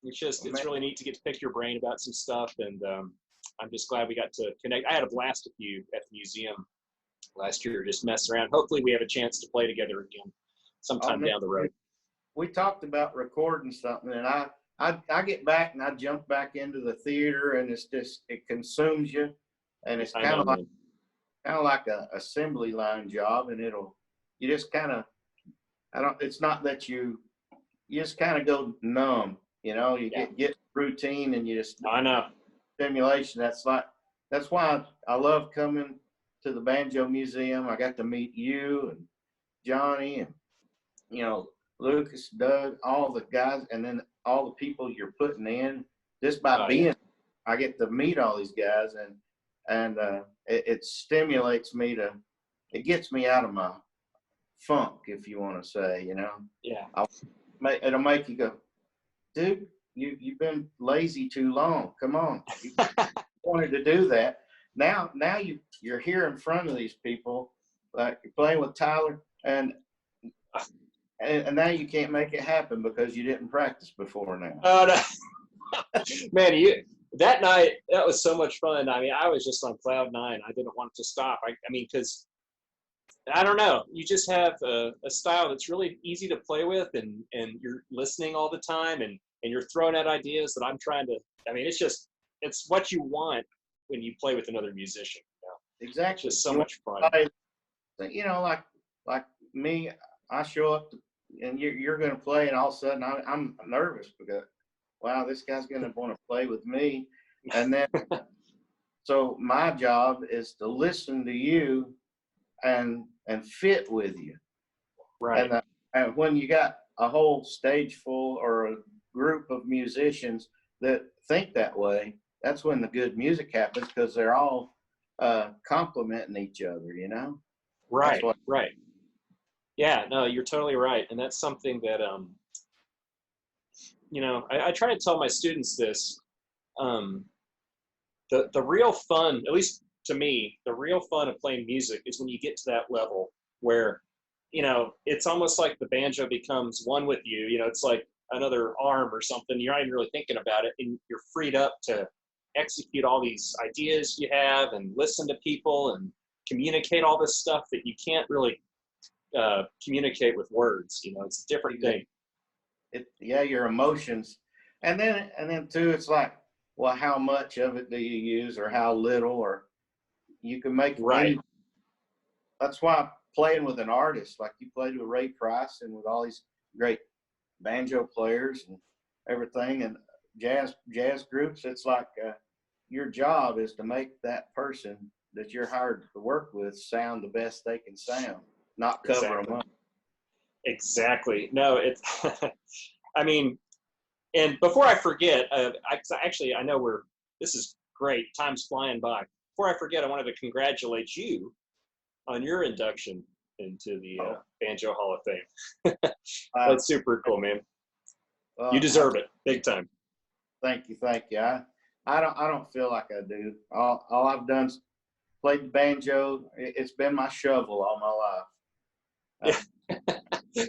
It's really neat to get to pick your brain about some stuff, and I'm just glad we got to connect. I had a blast with you at the museum last year, just messing around. Hopefully we have a chance to play together again sometime down the road. We talked about recording something, and I get back and I jump back into the theater, and it consumes you, and it's kind of like a assembly line job, and you just kind of, it's not that you just kind of go numb, you get routine, and you just, I know. Stimulation. That's why I love coming to the Banjo Museum. I got to meet you and Johnny and, Lucas, Doug, all the guys, and then all the people you're putting in. Just by being, I get to meet all these guys, and it stimulates me it gets me out of my funk, if you want to say, Yeah. It'll make you go, dude, you've been lazy too long. Come on. You wanted to do that. Now you're here in front of these people, like you're playing with Tyler, and now you can't make it happen because you didn't practice before now. Oh, no. Man, that night, that was so much fun. I mean, I was just on cloud 9. I didn't want it to stop. I mean, because I don't know. You just have a style that's really easy to play with, and you're listening all the time, and you're throwing out ideas that I'm trying to. I mean, it's what you want when you play with another musician. You know? It's Exactly. just so You much fun. want you know, like me, I show up and you're going to play, and all of a sudden I'm nervous because, wow, this guy's going to want to play with me. And then, so my job is to listen to you and fit with you. Right. And when you got a whole stage full or a group of musicians that think that way, that's when the good music happens, because they're all complimenting each other, you know? That's Right. what. Right. Yeah. No, you're totally right, and that's something that you know, I try to tell my students this. Um, the real fun, at least to me, the real fun of playing music is when you get to that level where, you know, it's almost like the banjo becomes one with you. You know, it's like another arm or something. You're not even really thinking about it, and you're freed up to execute all these ideas you have and listen to people and communicate all this stuff that you can't really communicate with words. You know, it's a different thing. Yeah, your emotions. And then too, it's like, well, how much of it do you use, or how little, or you can make Right. any. That's why playing with an artist, like you played with Ray Price and with all these great banjo players and everything, and jazz groups, it's like your job is to make that person that you're hired to work with sound the best they can sound, not cover Exactly. them up. Exactly. No, it's, I mean, and before I forget, I know this is great. Time's flying by. Before I forget, I wanted to congratulate you on your induction into the Oh, Banjo Hall of Fame. uh, That's super cool, man. You well, deserve it, big time. thank you. I don't feel like I do. All I've done is played the banjo. It's been my shovel all my life. Yeah.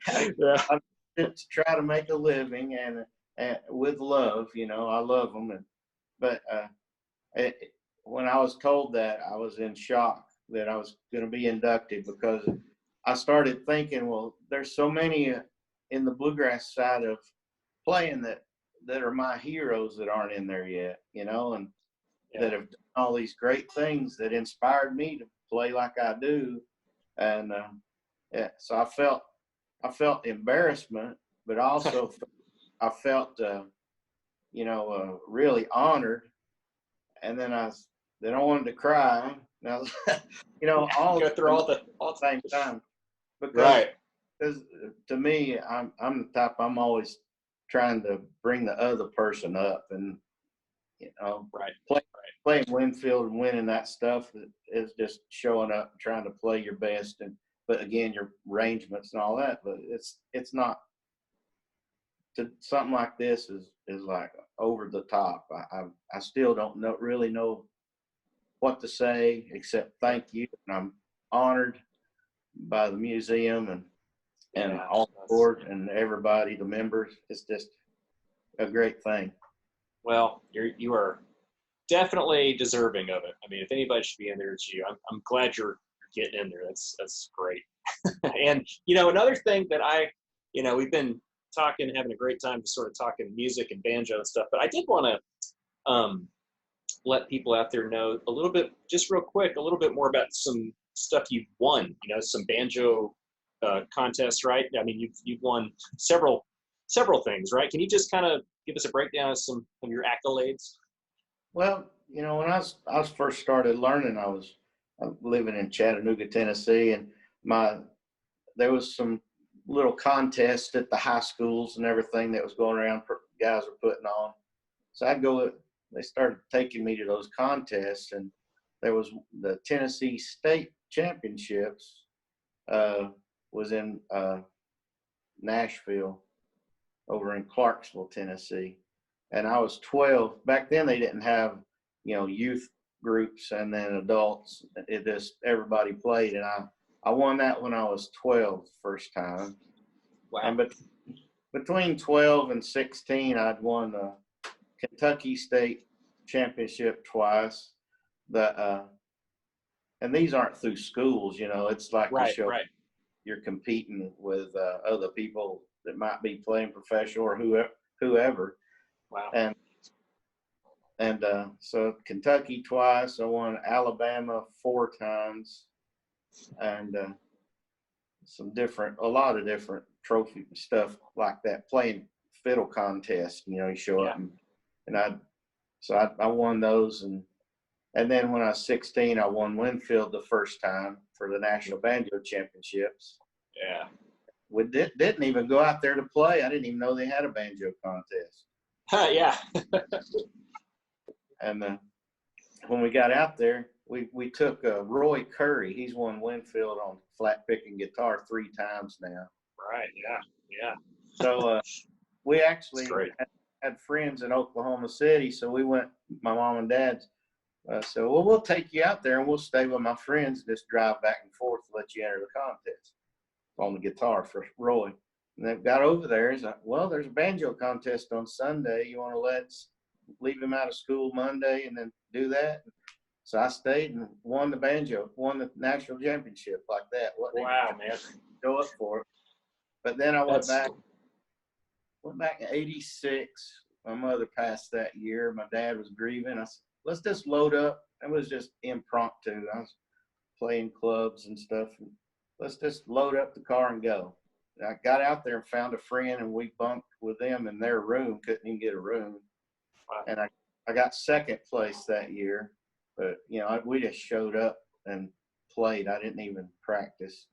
I to try to make a living, and with love, you know, I love them. But it, when I was told that, I was in shock that I was going to be inducted, because I started thinking, well, there's so many in the bluegrass side of playing that are my heroes that aren't in there yet, you know, and Yeah. that have done all these great things that inspired me to play like I do. And yeah, so I felt embarrassment, but also I felt really honored. And then I wanted to cry. Now, all Go of through them all at the the same time, because right. because to me, I'm the type, I'm always trying to bring the other person up, and Right. play, playing Winfield and winning that stuff is just showing up and trying to play your best, and but again, your arrangements and all that, but it's not. Something like this is like over the top. I still don't really know what to say except thank you, and I'm honored by the museum and Yeah. all the board and everybody, the members. It's just a great thing. Well, you are definitely deserving of it. I mean, if anybody should be in there, it's you. I'm glad you're getting in there. That's great. And you know, another thing that we've been talking, having a great time, just sort of talking music and banjo and stuff. But I did want to let people out there know a little bit, just real quick, a little bit more about some stuff you've won. You know, some banjo contests, right? I mean, you've won several things, right? Can you just kind of give us a breakdown of some of your accolades? Well, when I was first started learning, I was living in Chattanooga, Tennessee, and there was some little contests at the high schools and everything that was going around. Guys were putting on, so I'd go. They started taking me to those contests, and there was the Tennessee State Championships. Was in Nashville, over in Clarksville, Tennessee, and I was 12. Back then, they didn't have youth groups and then adults. It just everybody played, and I won that when I was 12, first time. Wow. And between 12 and 16, I'd won the Kentucky State Championship twice, the and these aren't through schools, you know, it's like you Right, show right. you're competing with other people that might be playing professional or whoever. Wow. And so Kentucky twice, I won Alabama 4 times, and a lot of different trophy stuff like that. Playing fiddle contest, you know, you show up and I won those, and then when I was 16, I won Winfield the first time for the National Banjo Championships. Yeah. We didn't even go out there to play. I didn't even know they had a banjo contest. Yeah. And when we got out there, we took Roy Curry. He's won Winfield on flat picking guitar 3 times now. Right. Yeah. So we actually had friends in Oklahoma City. So we went, my mom and dad said, well, we'll take you out there and we'll stay with my friends, just drive back and forth to let you enter the contest on the guitar for Roy. And they got over there. He's like, well, there's a banjo contest on Sunday. You want to leave him out of school Monday and then do that? So I stayed and won the national championship like that. Wow, man. Go up for it. But then I went back in 86. My mother passed that year. My dad was grieving. I said, let's just load up. It was just impromptu. I was playing clubs and stuff. And let's just load up the car and go. And I got out there and found a friend, and we bunked with them in their room. Couldn't even get a room. Wow. And I got second place that year. But, you know, we just showed up and played. I didn't even practice.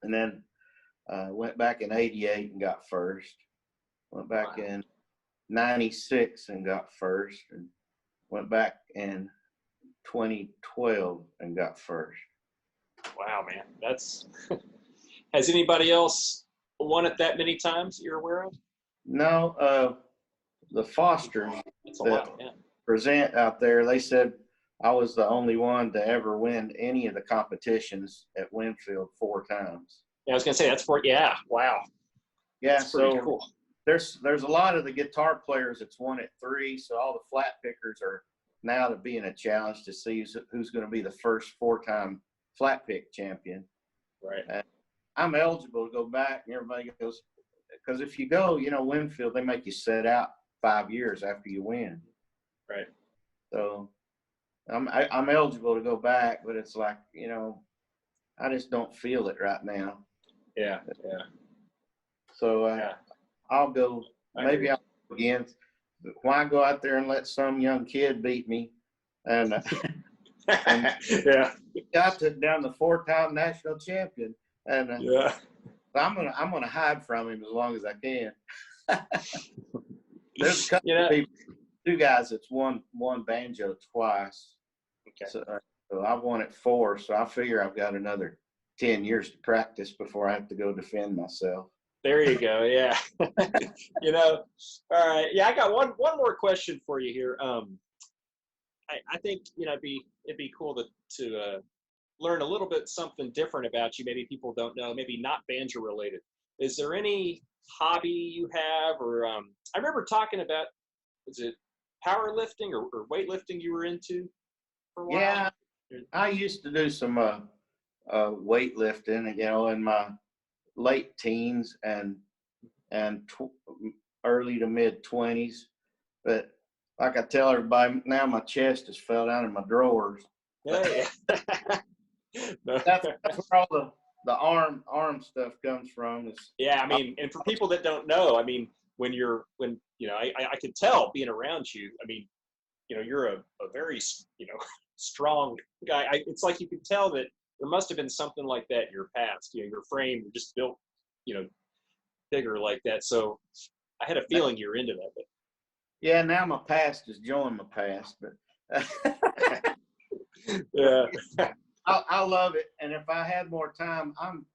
And then went back in 88 and got first. Went back in 96 and got first. And went back in 2012 and got first. Wow, man. That's has anybody else won it that many times that you're aware of? No, the Fosters that present out there, they said I was the only one to ever win any of the competitions at Winfield 4 times. Yeah, I was gonna say that's wow. Yeah, that's pretty cool. There's a lot of the guitar players that's won at 3, so all the flat pickers are now to being a challenge to see who's going to be the first 4-time flat pick champion. Right. And I'm eligible to go back, and everybody goes, because if you go, you know, Winfield, they make you set out 5 years after you win. Right. So I'm eligible to go back, but it's like, you know, I just don't feel it right now. Yeah. So I'll go. Maybe I'll go again. Why go out there and let some young kid beat me? And yeah, I took down the 4-time national champion, and I'm gonna hide from him as long as I can. There's a couple of people, 2 guys that's won banjo twice. Okay. So I've won it 4. So I figure I've got another 10 years to practice before I have to go defend myself. There you go. Yeah. You know, all right. Yeah, I got one more question for you here. I think, you know, it'd be cool to learn a little bit something different about you. Maybe people don't know, maybe not banjo related. Is there any hobby you have, or I remember talking about, is it powerlifting or weightlifting you were into for a while? Yeah, I used to do some weightlifting, you know, in my late teens and early to mid 20s. But like I tell everybody, now my chest has fell down in my drawers. Yeah. That's where all the arm stuff comes from. Yeah, I mean, and for people that don't know, I mean, when you know, I could tell being around you. I mean, you know, you're a very, you know, strong guy. It's like you could tell that there must have been something like that in your past. You know, your frame just built, you know, bigger like that. So I had a feeling you were into that. But yeah, now my past is joined my past, but yeah, I love it. And if I had more time, I'm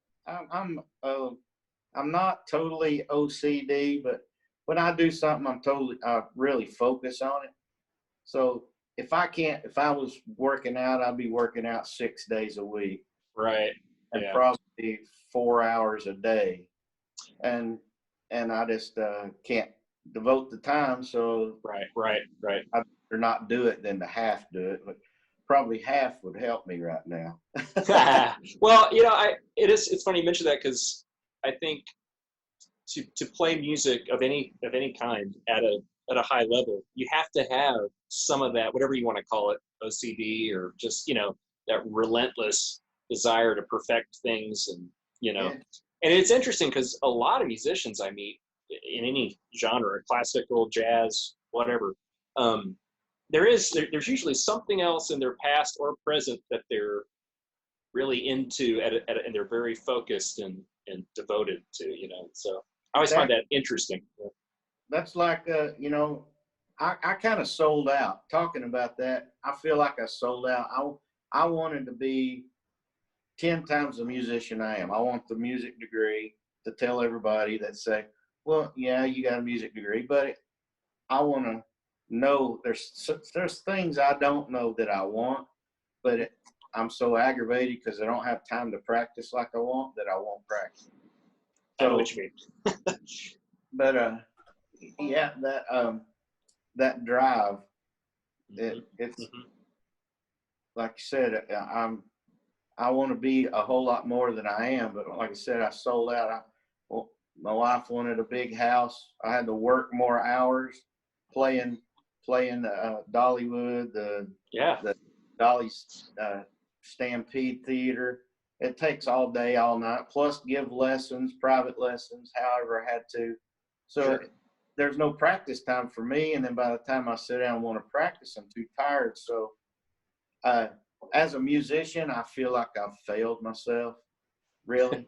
not totally OCD, but when I do something, I really focus on it. So if I was working out, I'd be working out 6 days a week. Right. And probably 4 hours a day. And I just can't devote the time. So right. I'd rather not do it than to half do it. But probably half would help me right now. Well, it's funny you mention that, because I think to play music of any kind at a high level, you have to have some of that, whatever you want to call it, OCD, or just that relentless desire to perfect things, and Yeah. and it's interesting because a lot of musicians I meet in any genre, classical, jazz, whatever, there's usually something else in their past or present that they're really into and they're very focused and devoted to, so I always find that interesting. That's like, I kind of sold out. Talking about that, I feel like I sold out. I wanted to be 10 times the musician I am. I want the music degree to tell everybody that say, well, yeah, you got a music degree, but I want to know there's things I don't know that I want, but I'm so aggravated because I don't have time to practice like I want that I won't practice. I know what you mean. But yeah, that drive, it's like you said, I want to be a whole lot more than I am, but like I said, I sold out. My wife wanted a big house. I had to work more hours playing Dollywood, the Dolly Stampede Theater. It takes all day, all night, plus give lessons, private lessons, however I had to. So there's no practice time for me. And then by the time I sit down and want to practice, I'm too tired. So as a musician, I feel like I've failed myself, really.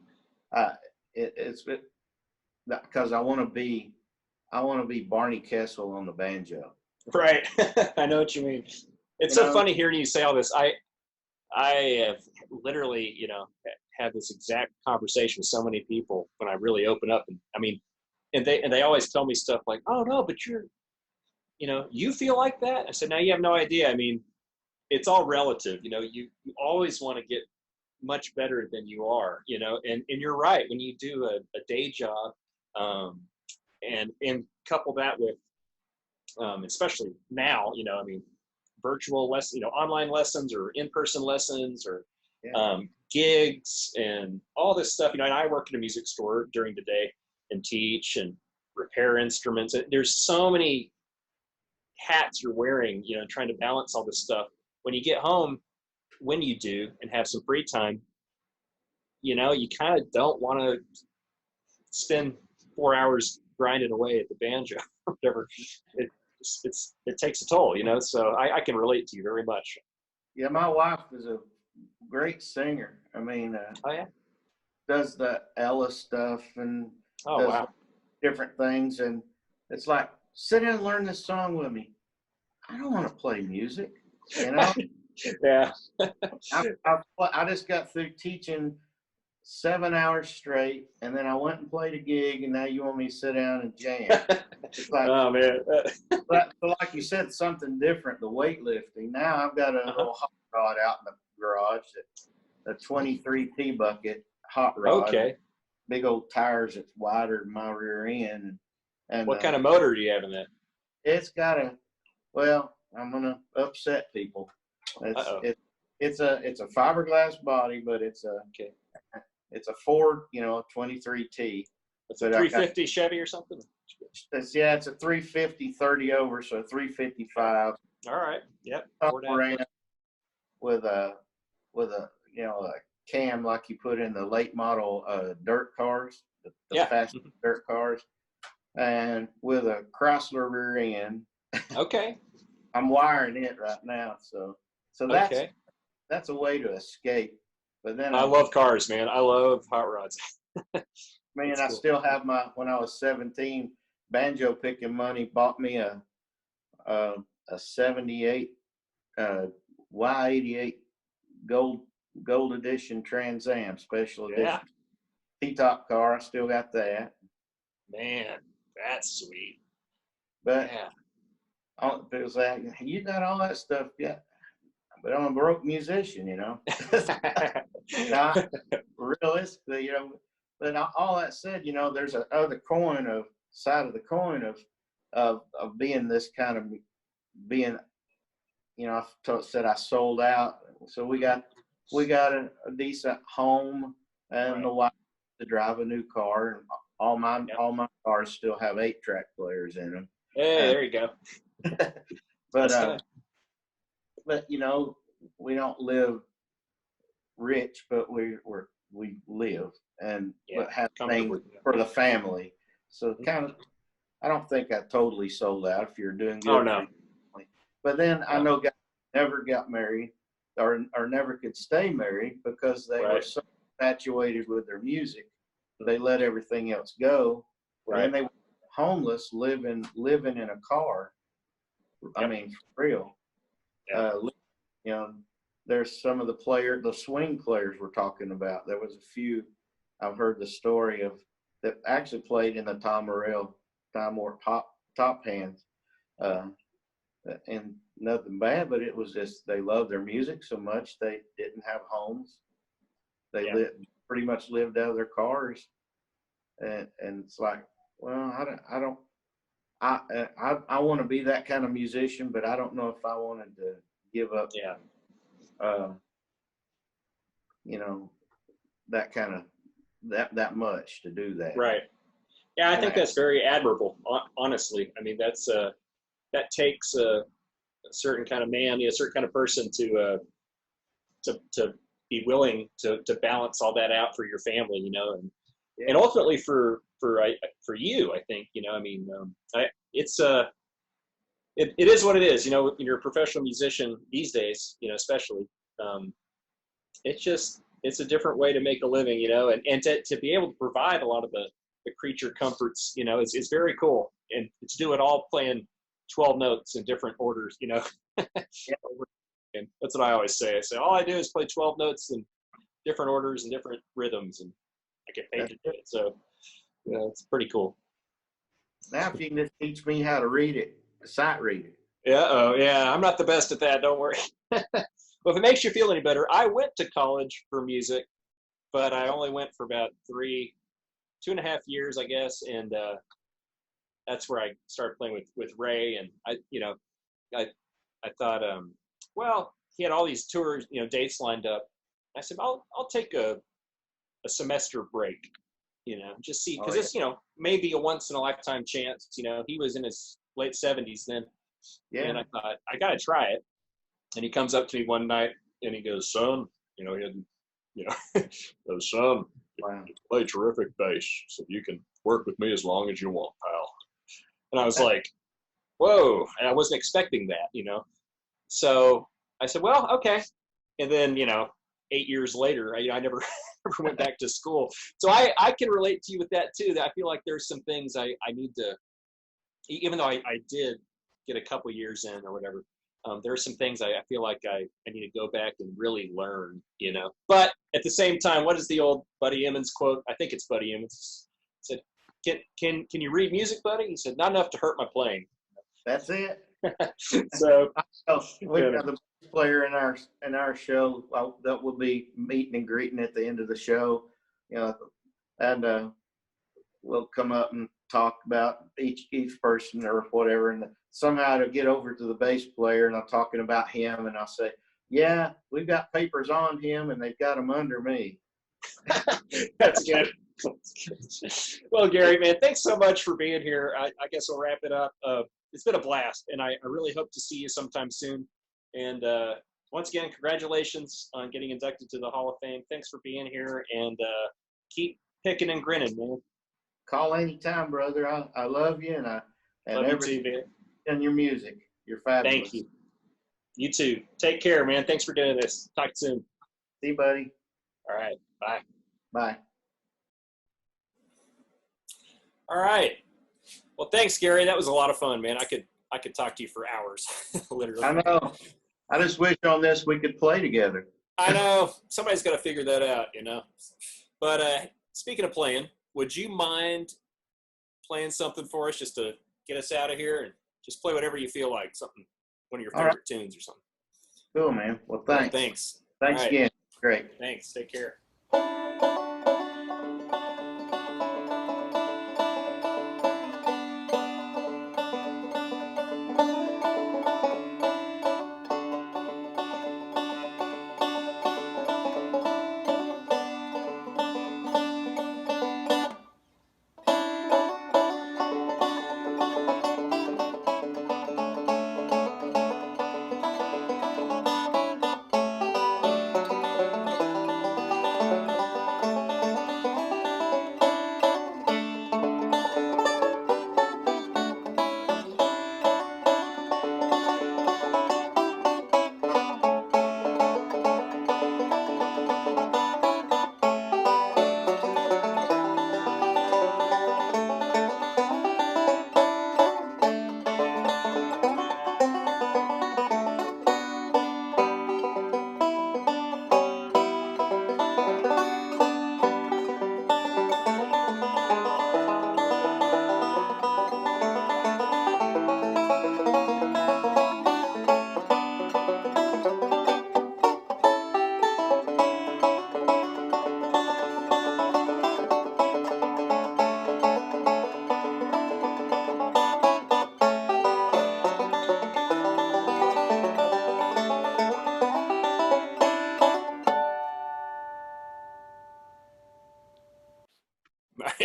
It's because I want to be Barney Kessel on the banjo. Right. I know what you mean. It's so funny hearing you say all this. I have literally, had this exact conversation with so many people when I really open up, and I mean, and they always tell me stuff like, "Oh no, but you feel like that." I said, "No, you have no idea. I mean, it's all relative. You always want to get much better than you are, and you're right. When you do a day job, and couple that with, especially now, I mean, virtual lessons, online lessons or in-person lessons or gigs and all this stuff. And I work in a music store during the day and teach and repair instruments. There's so many hats you're wearing, trying to balance all this stuff. When you get home, when you do and have some free time, you kind of don't want to spend 4 hours grinding away at the banjo or whatever. It takes a toll, so I can relate to you very much. Yeah, my wife is a great singer. I mean, does the Ella stuff and does different things, and it's like, sit down and learn this song with me. I don't want to play music, Yeah. I just got through teaching 7 hours straight, and then I went and played a gig, and now you want me to sit down and jam. It's like, oh man. but like you said, something different, the weightlifting. Now I've got a little hot rod out in the garage, a 23 T bucket hot rod. Okay. Big old tires that's wider than my rear end. And what kind of motor do you have in that? It's got I'm gonna upset people. It's a fiberglass body, but it's a Ford, 23T. It's a 350 Chevy or something? It's a 350 30 over, so 355. All right. Yep. With a a cam like you put in the late model dirt cars, the fast dirt cars, and with a Chrysler rear end. Okay. I'm wiring it right now, so that's a way to escape. But then I love cars, man. I love hot rods. Man, I still have when I was 17, banjo picking money bought me a 78 Y88 gold edition Trans Am special edition T-top car. I still got that. Man, that's sweet. But it was like, you got all that stuff, but I'm a broke musician, Now, realistically, but all that said, there's a other side of the coin of being this kind of being said I sold out. So we got a decent home, and Right. the wife to drive a new car, and all my cars still have 8-track players in them. Hey, there you go. But but we don't live rich, but we live and but have things for the family. So kind of, I don't think I totally sold out if you're doing good. Oh no. But then I know guys never got married or never could stay married because they were so infatuated with their music, they let everything else go. Right. And then they were homeless, living in a car. I mean, for real. There's some of the swing players we're talking about. There was a few. I've heard the story of that actually played in the Tom Morrell top hands. And nothing bad, but it was just they loved their music so much they didn't have homes. They pretty much lived out of their cars, and it's like, well, I want to be that kind of musician, but I don't know if I wanted to give up. That kind of that much to do that. Right. Yeah, I think that's very admirable. Honestly, I mean that takes a certain kind of man, a certain kind of person to be willing to balance all that out for your family, and ultimately for you, I think, I mean, it is what it is, when you're a professional musician these days, especially, it's a different way to make a living, and to be able to provide a lot of the creature comforts, is very cool, and to do it all playing 12 notes in different orders, And that's what I always say. I say, all I do is play 12 notes in different orders and different rhythms, and I get paid to do it. So, it's pretty cool. Now, if you can just teach me how to read it, sight read it. Yeah. I'm not the best at that. Don't worry. Well, if it makes you feel any better, I went to college for music, but I only went for about 2.5 years, I guess. And, that's where I started playing with Ray. And I thought, well, he had all these tours, dates lined up. I said, I'll take a semester break, just see, because it's, maybe a once in a lifetime chance. He was in his late 70s then. Yeah. And I thought, I got to try it. And he comes up to me one night and he goes, son, he had, goes, son, you play terrific bass, so you can work with me as long as you want, pal. And I was like, whoa, and I wasn't expecting that, So I said, well, okay. And then, 8 years later, I never went back to school. So I can relate to you with that too. That I feel like there's some things I need to, even though I did get a couple years in or whatever, there are some things I feel like I need to go back and really learn, But at the same time, what is the old Buddy Emmons quote? I think it's Buddy Emmons. Said, can you read music, buddy? He said, not enough to hurt my playing. That's it. So we got the player in our show that will be meeting and greeting at the end of the show, and we'll come up and talk about each person or whatever, and somehow to get over to the bass player, and I'm talking about him, and I'll say, yeah, we've got papers on him, and they've got them under me. That's good. Well, Gary, man, thanks so much for being here. I guess we'll wrap it up. It's been a blast, and I really hope to see you sometime soon. And once again, congratulations on getting inducted to the Hall of Fame. Thanks for being here, and keep picking and grinning, man. Call anytime, brother. I love you, and love you too, man. And your music. You're fabulous. Thank you. You too. Take care, man. Thanks for doing this. Talk soon. See you, buddy. All right. Bye. Bye. All right. Well, thanks, Gary. That was a lot of fun, man. I could talk to you for hours, literally. I know. I just wish on this we could play together. I know. Somebody's got to figure that out, But speaking of playing, would you mind playing something for us just to get us out of here, and just play whatever you feel like, something, one of your favorite tunes or something? Cool, man. Well, thanks. Thanks again. Great. Thanks. Take care.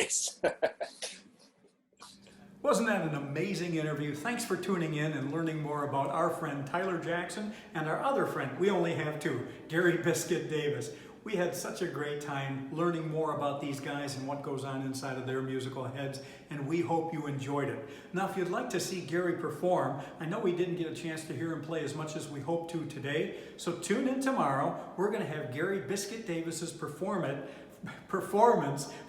face. Wasn't that an amazing interview? Thanks for tuning in and learning more about our friend Tyler Jackson and our other friend, we only have two, Gary Biscuit Davis. We had such a great time learning more about these guys and what goes on inside of their musical heads, and we hope you enjoyed it. Now, if you'd like to see Gary perform, I know we didn't get a chance to hear him play as much as we hope to today, so tune in tomorrow. We're going to have Gary Biscuit Davis's performance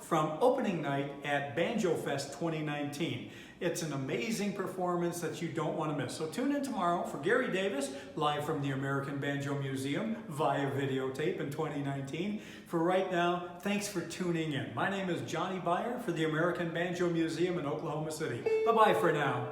from opening night at Banjo Fest 2019. It's an amazing performance that you don't want to miss. So tune in tomorrow for Gary Davis, live from the American Banjo Museum via videotape in 2019. For right now, thanks for tuning in. My name is Johnny Byer for the American Banjo Museum in Oklahoma City. Bye-bye for now.